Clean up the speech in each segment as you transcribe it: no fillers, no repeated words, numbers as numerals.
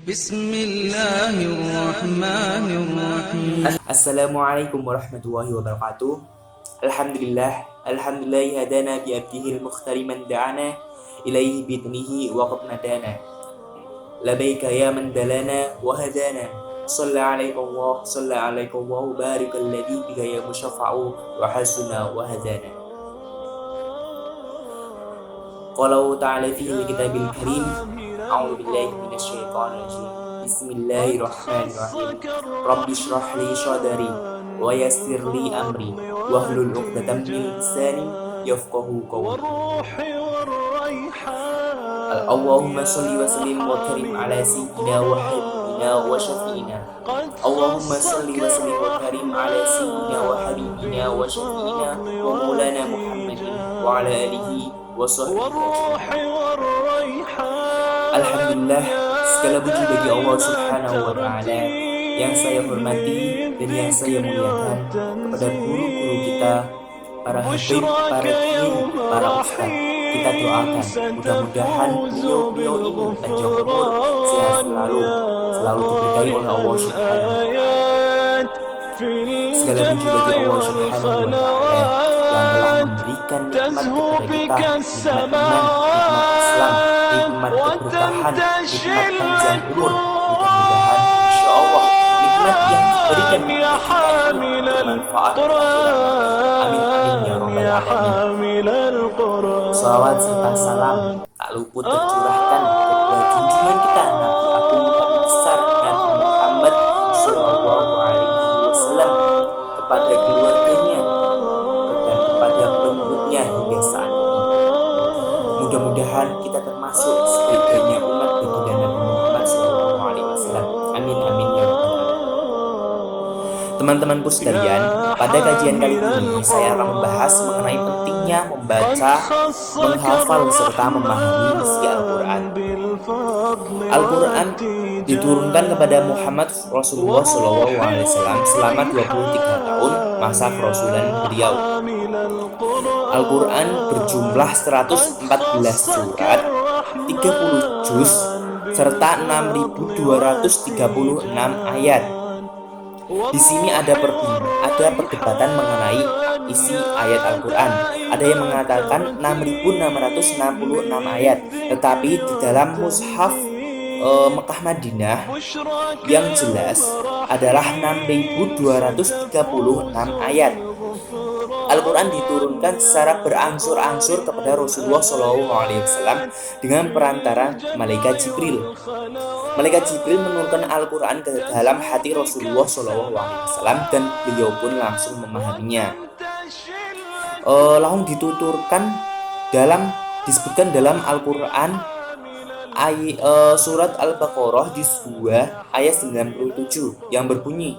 Bismillahirrahmanirrahim. Assalamualaikum warahmatullahi wabarakatuh. Alhamdulillah hadana bi abdihil mukhtari man da'ana ilaihi bidnihi wa qad nadana. Labaika ya man dalana wa hadana. Sallallahu wa barik alladhi bika ya musyafa'u wa hasuna wa hadana. Qala ta'ala fi kitabil karim. A'udzu billahi minasyaitonir rajim. Bismillahirrahmanirrahim. Rabbi shrah li sadri wa yassir li amri wahlul 'uqdatam min lisani yafqahu qawli. Allahumma shalli wa sallim wa karim ala sayyidina wa habibina wa syafi'ina. Allahumma shalli wa sallim wa karim ala sayyidina wa habibina wa syafi'ina wa maulana Muhammadin wa ala alihi wa sahbihi. Alhamdulillah, segala puji bagi Allah Subhanahu wa Ta'ala yang saya hormati dan yang saya muliakan, kepada guru-guru kita, para habib, para kiai, para ustaz. Kita doakan mudah-mudahan beliau ini panjang umur, sehat selalu diberkahi oleh Allah Subhanahu wa Ta'ala. Segala puji bagi Allah Subhanahu wa Ta'ala yang telah memberikan nikmat kepada kita, nikmat iman, nikmat Islam, nikmat keberkahan, nikmat panjang umur. Mudah-mudahan insya Allah nikmat yang diberikan kepada kita itu bermanfaat. Amin amin ya rabbal alamin. Salawat serta salam tak luput tercurahkan kepada junjungan kita Nabi Agung Nabi besar Nabi Muhammad Sallallahu Alaihi Wasallam, kepada keluarganya dan kepada pengikutnya hingga saat ini. Mudah-mudahan kita termasuk sebagiannya umat baginda Nabi Muhammad Sallallahu Alaihi Wasallam. Amin amin ya rabbal alamin. Teman-temanku sekalian, pada kajian kali ini saya akan membahas mengenai pentingnya membaca, menghafal serta memahami isi Al-Quran. Al-Quran diturunkan kepada Muhammad Rasulullah SAW selama 23 tahun masa kerasulan beliau. Al-Quran berjumlah 114 surat, 30 juz, serta 6.236 ayat. Di sini ada perdebatan mengenai isi ayat Al-Quran. Ada yang mengatakan 6.666 ayat, tetapi di dalam mushaf Mekah Madinah yang jelas adalah 6.236 ayat. Al-Quran diturunkan secara berangsur-angsur kepada Rasulullah SAW dengan perantara malaikat Jibril. Malaikat Jibril menurunkan Al-Quran ke dalam hati Rasulullah SAW dan beliau pun langsung memahaminya. Langsung disebutkan dalam Al-Quran surat Al-Baqarah juz 2 ayat 97 yang berbunyi,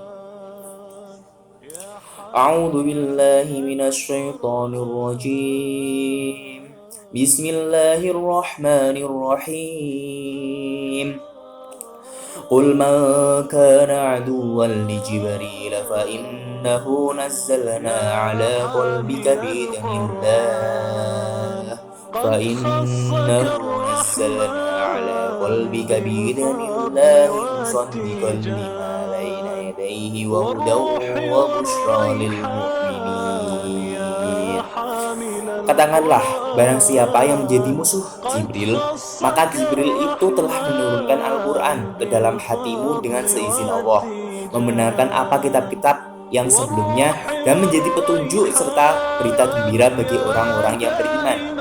A'udzu billahi minasyaitonir rajim. Bismillahirrahmanirrahim. Qul man kana 'aduwwan li Jibril fa innahu nazzalna 'ala qalbika biidznillah. Fa innahu nazzalna 'ala qalbika biidznillah musaddiqan lima baina yadayhi wa hudan wa busyra lil mu'minin. Katakanlah, barang siapa yang menjadi musuh Jibril, maka Jibril itu telah menurunkan Al-Quran ke dalam hatimu dengan seizin Allah, membenarkan apa kitab-kitab yang sebelumnya dan menjadi petunjuk serta berita gembira bagi orang-orang yang beriman.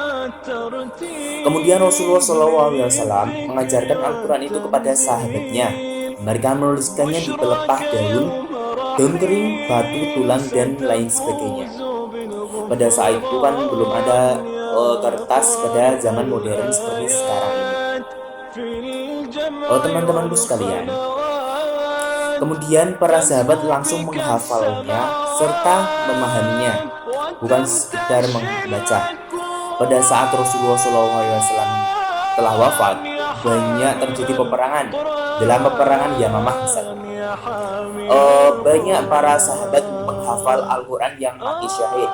Kemudian Rasulullah SAW mengajarkan Al-Quran itu kepada sahabatnya. Mereka menuliskannya di pelepah daun kering, batu, tulang, dan lain sebagainya. Pada saat itu kan belum ada kertas pada zaman modern seperti sekarang ini. Teman-temanku sekalian, kemudian para sahabat langsung menghafalnya serta memahaminya, bukan sekedar membaca. Pada saat Rasulullah SAW telah wafat, banyak terjadi peperangan. Dalam peperangan Yamamah misalnya, banyak para sahabat menghafal Al-Quran yang mati syahid.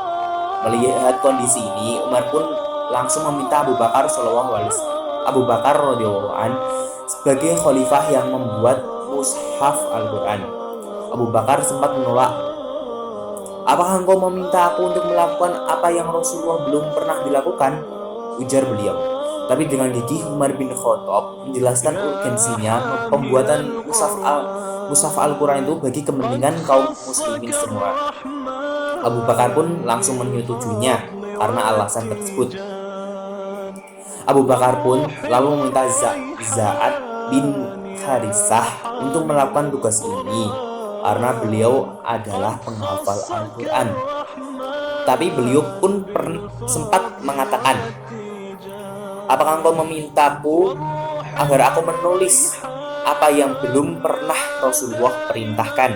Melihat kondisi ini, Umar pun langsung meminta Abu Bakar radhiyallahu an sebagai khalifah yang membuat mushaf Al-Quran. Abu Bakar sempat menolak. "Apakah engkau meminta aku untuk melakukan apa yang Rasulullah belum pernah dilakukan?" ujar beliau. Tapi dengan gigih Umar bin Khattab menjelaskan urgensinya pembuatan mushaf Al-Quran itu bagi kepentingan kaum muslimin semua. Abu Bakar pun langsung menyetujuinya karena alasan tersebut. Abu Bakar pun lalu meminta Za'ad bin Harisah untuk melakukan tugas ini karena beliau adalah penghafal Al-Quran. Tapi beliau pun sempat mengatakan, "Apakah engkau memintaku agar aku menulis apa yang belum pernah Rasulullah perintahkan?"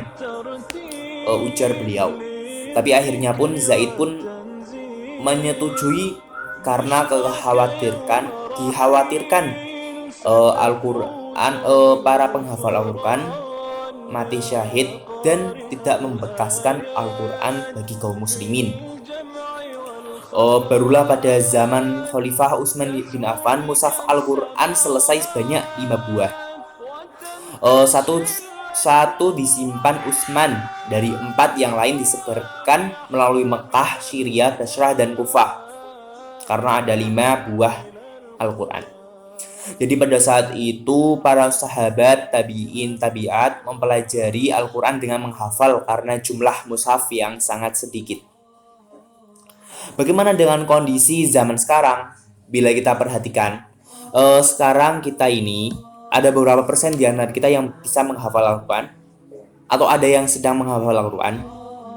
ujar beliau. Tapi akhirnya pun Zaid pun menyetujui karena dikhawatirkan Al-Quran para penghafal Al-Quran mati syahid dan tidak membekaskan Al-Quran bagi kaum muslimin. Barulah pada zaman Khalifah Utsman bin Affan mushaf Al-Quran selesai sebanyak 5 buah. Satu disimpan Utsman, dari 4 yang lain disebarkan melalui Mekah, Syria, Basrah, dan Kufah karena ada 5 buah Al-Quran. Jadi pada saat itu para sahabat, tabi'in, tabi'at mempelajari Al-Quran dengan menghafal karena jumlah mushaf yang sangat sedikit. Bagaimana dengan kondisi zaman sekarang? Bila kita perhatikan, sekarang kita ini ada beberapa persen di antara kita yang bisa menghafal Al-Quran, atau ada yang sedang menghafal Al-Quran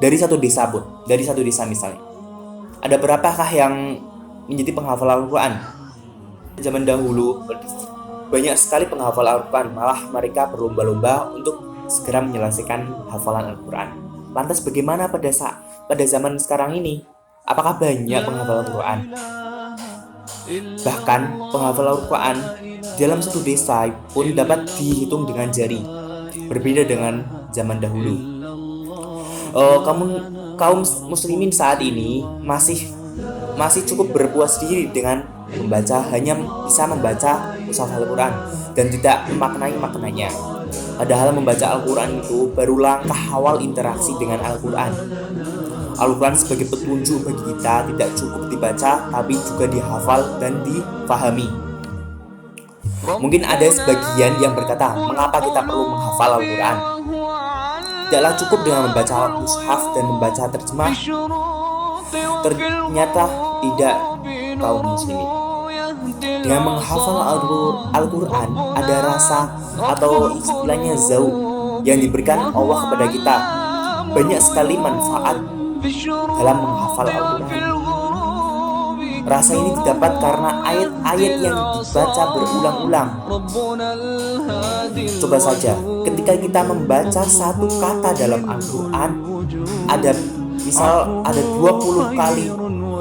dari satu desa pun, dari satu desa misalnya. Ada berapakah yang menjadi penghafal Al-Quran? Zaman dahulu banyak sekali penghafal Al-Quran, malah mereka berlomba-lomba untuk segera menyelesaikan hafalan Al-Quran. Lantas bagaimana pada zaman sekarang ini? Apakah banyak penghafal Al-Quran? Bahkan penghafal Al-Quran dalam satu desa pun dapat dihitung dengan jari, berbeda dengan zaman dahulu. Kaum muslimin saat ini masih cukup berpuas diri dengan hanya bisa membaca mushaf Al-Quran dan tidak memaknai maknanya. Padahal membaca Al-Quran itu baru langkah awal interaksi dengan Al-Quran. Al-Quran sebagai petunjuk bagi kita tidak cukup dibaca, tapi juga dihafal dan difahami. Mungkin ada sebagian yang berkata, mengapa kita perlu menghafal Al-Quran? Tidaklah cukup dengan membaca mushaf dan membaca terjemah. Ternyata tidak, kaum muslimin. Dengan menghafal Al-Quran ada rasa atau istilahnya zauq yang diberikan Allah kepada kita. Banyak sekali manfaat dalam menghafal Al-Quran. Rasa ini didapat karena ayat-ayat yang dibaca berulang-ulang. Coba saja, ketika kita membaca satu kata dalam Al-Quran, ada 20 kali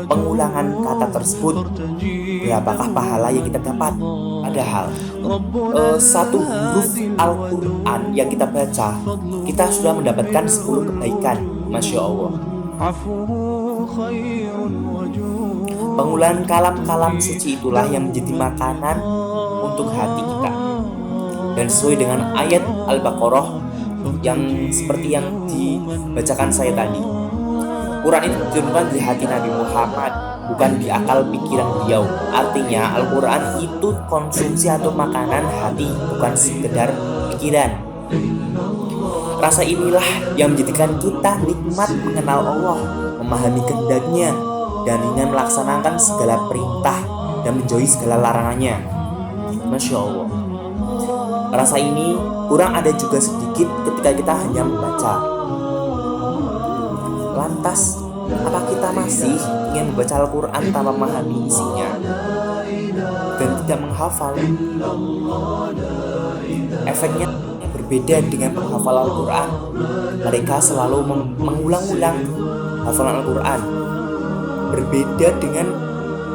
pengulangan kata tersebut, berapakah pahala yang kita dapat? Padahal satu huruf Al-Quran yang kita baca, kita sudah mendapatkan 10 kebaikan. Masya Allah. Pengulangan kalam-kalam suci itulah yang menjadi makanan untuk hati kita. Dan sesuai dengan ayat Al-Baqarah yang seperti yang dibacakan saya tadi, Quran itu diturunkan di hati Nabi Muhammad, bukan di akal pikiran beliau. Artinya Al-Quran itu konsumsi atau makanan hati, bukan sekedar pikiran. Rasa inilah yang menjadikan kita nikmat mengenal Allah, memahami kehendaknya, dan ingin melaksanakan segala perintah dan menjauhi segala larangannya. Masya Allah. Rasa ini kurang ada juga sedikit ketika kita hanya membaca. Lantas, apa kita masih ingin membaca Al-Quran tanpa memahami isinya dan tidak menghafal? Efeknya berbeda dengan penghafal Al-Quran. Mereka selalu mengulang-ulang hafalan Al-Quran. Berbeda dengan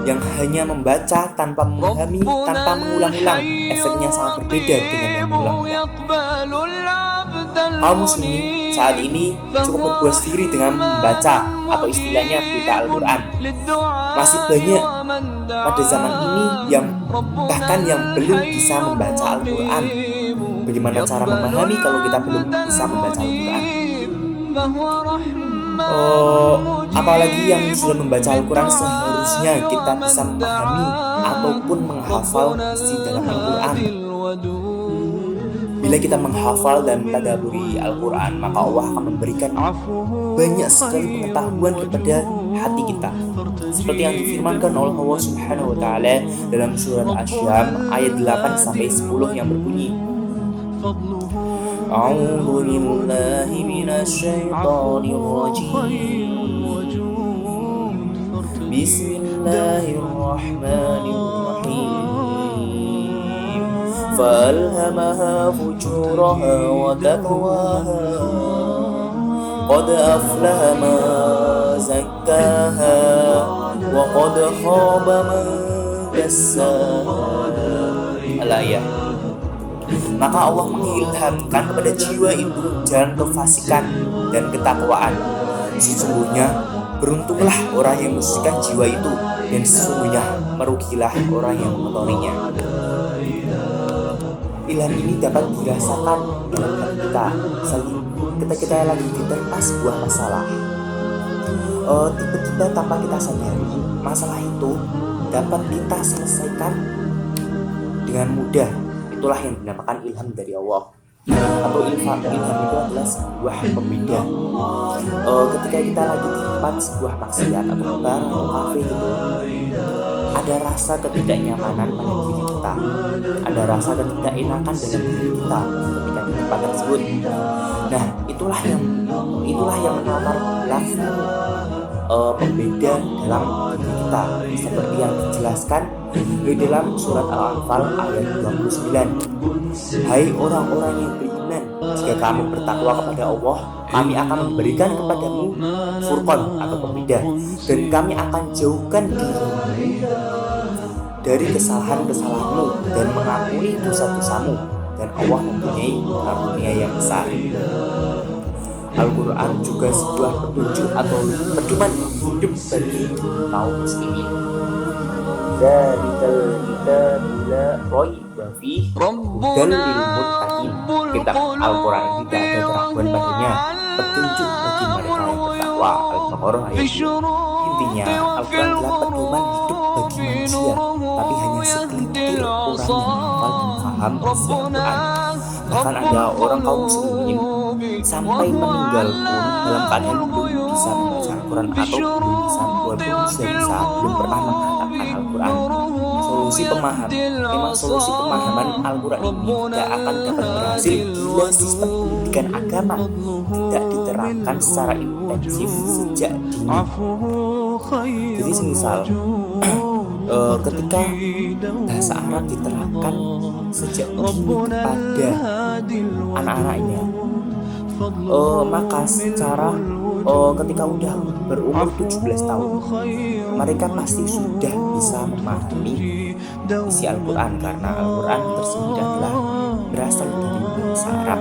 yang hanya membaca tanpa memahami, tanpa mengulang-ulang. Efeknya sangat berbeda dengan yang mengulang-ulang. Kaum muslimin saat ini cukup berpuas diri dengan membaca atau istilahnya buta Al-Quran. Masih banyak pada zaman ini yang bahkan yang belum bisa membaca Al-Quran. Bagaimana cara memahami kalau kita belum bisa membaca Al-Quran? Apalagi yang sudah membaca Al-Quran, seharusnya kita bisa memahami ataupun menghafal isi dalam Al-Quran. Bila kita menghafal dan mentadabburi Al-Quran, maka Allah akan memberikan banyak sekali pengetahuan kepada hati kita, seperti yang difirmankan oleh Allah Subhanahu wa Ta'ala dalam surat Asy-Syam ayat 8-10 yang berbunyi, A'udzu billahi minasyaitonir rajim. Bismillahirrahmanirrahim. فألهمها فجورها وتقواها قد أفلح من زكاها وقد خاب من دساها. Al-Ayah. Maka Allah mengilhamkan kepada jiwa itu jalan kefasikan dan ketakwaan. Sesungguhnya beruntunglah orang yang mensucikan jiwa itu, dan sesungguhnya merugilah orang yang mengotorinya. Ilham ini dapat dirasakan dalam hati kita, misalnya ketika kita lagi diterpa sebuah masalah. Tiba-tiba tanpa kita sadari, masalah itu dapat kita selesaikan dengan mudah. Itulah yang dinamakan ilham dari Allah. Atau ilham itu adalah sebuah pembeda. Ketika kita lagi di tempat sebuah maksiat atau bar atau kafe gitu, ada rasa ketidaknyamanan pada diri kita, ada rasa ketidakenakan dalam diri kita ketika di tempat tersebut. Nah, itulah yang menamakan pembeda dalam diri kita, seperti yang dijelaskan di dalam surat Al-Anfal ayat 29. Hai orang-orang yang beriman, jika kamu bertakwa kepada Allah, kami akan memberikan kepadamu furqan atau pembeda, dan kami akan jauhkan dirimu dari kesalahan-kesalahanmu dan mengampuni dosa-dosamu, dan Allah mempunyai karunia yang besar. Al-Quran juga sebuah petunjuk atau pedoman hidup bagi kaum muslimin. Dzalikal kitabu la raiba fihi hudal lil muttaqin. Kitab Al-Quran ini tidak ada keraguan padanya, petunjuk bagi mereka yang bertakwa. Al-Baqarah ayat 2. Intinya, Al-Quran adalah pedoman hidup bagi manusia, tapi hanya segelintir orang yang menghafal dan paham isi Al-Quran. Bahkan ada orang kaum muslimin sampai meninggal pun dalam keadaan belum bisa membaca Al-Quran atau belum bisa belum pernah menghatamkan Al-Quran. Solusi pemahaman Al-Quran ini tidak akan dapat berhasil bila sistem pendidikan agama tidak diterapkan secara intensif sejak dini. Jadi semisal ketika bahasa Arab diterapkan sejak dini kepada anak-anaknya, maka secara ketika udah berumur 17 tahun mereka pasti sudah bisa memahami isi Al-Quran, karena Al-Quran tersebut adalah berasal dari bahasa Arab.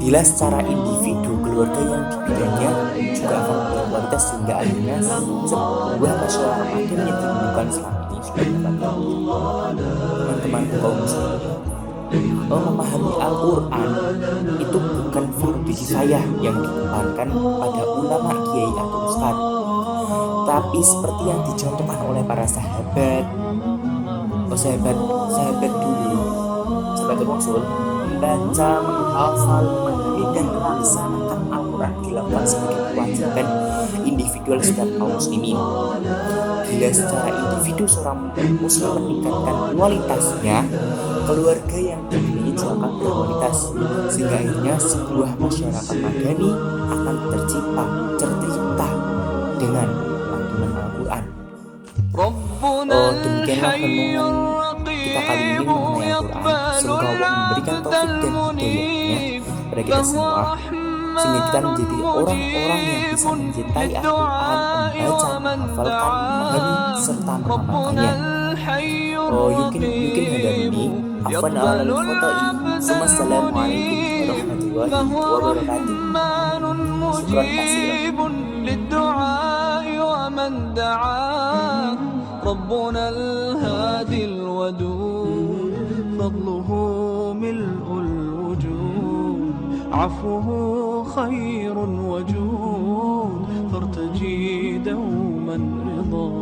Bila secara individu keluarga yang dibidanya juga akan berkualitas sehingga akhirnya sebuah masyarakat yang ditemukan selama ini sudah dapat teman-teman kaum muslimin. Memahami Al-Quran itu bukan fardu kifayah yang dibebankan pada ulama, kiai atau ustaz, tapi seperti yang dicontohkan oleh para sahabat dulu, sahabat Rasul, membaca, menghafal, memahami dan melaksanakan Al-Quran dilakukan sebagai kewajiban individual setiap kaum muslimin. Bila secara individu seorang muslim meningkatkan kualitasnya, keluarga yang dimiliki juga akan berkualitas, sehingga akhirnya sebuah masyarakat madani akan tercipta dengan lantunan Al-Quran. Demikianlah renungan kita kali ini mengenai Al-Quran. Semoga Allah memberikan taufik dan hidayahnya kepada kita semua, sehingga kita menjadi orang-orang yang bisa mencintai Al-Quran, membaca, menghafalkan, memahami, serta mengamalkannya. Yumkin hada ini. Afwan ala al-khata'i. Assalamualaikum warahmatullahi wabarakatuh. Syukran kasiran. من دعاه ربنا الهادي الودود، فضله ملء الوجود، عفوه خير وجود، فارتجي دوما رضا.